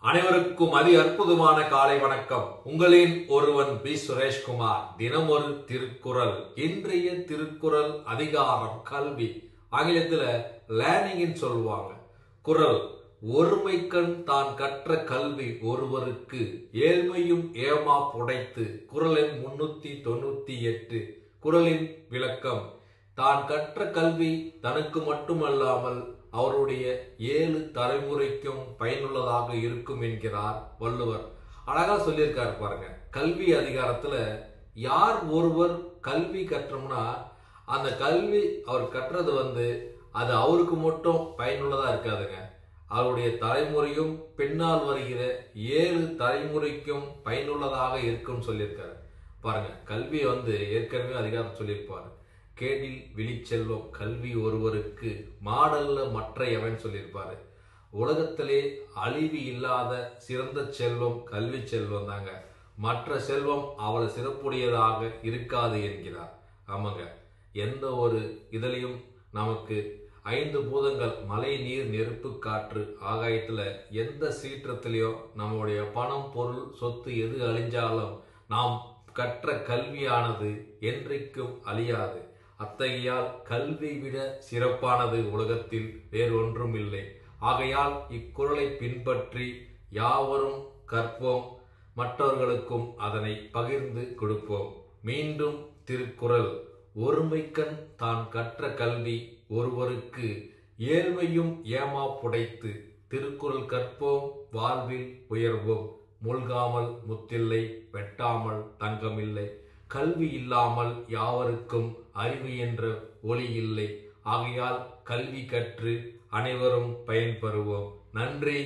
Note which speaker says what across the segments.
Speaker 1: அனைவருக்கும் அதி அற்புதமான காலை வணக்கம். உங்களின் ஒருவன் பி சுரேஷ்குமார். தினம் ஒரு திருக்குறள். இன்றைய திருக்குறள் அதிகாரம் கல்வி. ஆங்கிலத்தில் லேர்னிங் சொல்லுவாங்க. குறள்: ஒருமைக்கண் தான் கற்ற கல்வி ஒருவருக்கு ஏழ்மையும் ஏமா புடைத்து. குறள் எண் 398. குறளின் விளக்கம்: தான் கற்ற கல்வி தனக்கு மட்டுமல்லாமல் அவருடைய 7 தலைமுறைக்கும் பயனுள்ளதாக இருக்கும் என்கிறார் வள்ளுவர். அழகா சொல்லியிருக்காரு பாருங்க. கல்வி அதிகாரத்துல யார் ஒருவர் கல்வி கற்றோம்னா அந்த கல்வி அவர் கற்றது அது அவருக்கு மட்டும் பயனுள்ளதா இருக்காதுங்க. அவருடைய தலைமுறையும் பின்னால் வருகிற 7 தலைமுறைக்கும் பயனுள்ளதாக இருக்கும் சொல்லியிருக்காரு பாருங்க. கல்வி ஏற்கனவே அதிகாரம் சொல்லியிருப்பாரு. கேடில் விழிச்செல்வம் கல்வி ஒருவருக்கு மாடல்ல மற்ற எவன் சொல்லியிருப்பாரு. உலகத்திலே அழிவு இல்லாத சிறந்த செல்வம் கல்வி செல்வம் தாங்க. மற்ற செல்வம் அவ்வளவு சிறப்புடையதாக இருக்காது என்கிறார். ஆமாங்க, எந்த ஒரு இதுலையும் நமக்கு 5 பூதங்கள் மழை, நீர், நெருப்பு, காற்று, ஆகாயத்துல எந்த சீற்றத்திலையோ நம்முடைய பணம், பொருள், சொத்து எது அழிஞ்சாலும் நாம் கற்ற கல்வியானது என்றைக்கும் அழியாது. அத்தகையால் கல்வி விட சிறப்பானது உலகத்தில் வேறு ஒன்றும் இல்லை. ஆகையால் இக்குறளை பின்பற்றி யாவரும் கற்போம், மற்றவர்களுக்கும் அதனை பகிர்ந்து கொடுப்போம். மீண்டும் திருக்குறள்: ஒருமைக்கண் தான் கற்ற கல்வி ஒருவருக்கு ஏழ்மையும் ஏமா புடைத்து. திருக்குறள் கற்போம், வாழ்வில் உயர்வோம். மூழ்காமல் முத்தில்லை, வெட்டாமல் தங்கமில்லை. கல்வி இல்லாமல் யாவருக்கும் அறிவு என்ற ஒளி இல்லை. ஆகையால் கல்வி கற்று அனைவரும் பயன்பெறுவோம். நன்றி,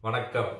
Speaker 1: வணக்கம்.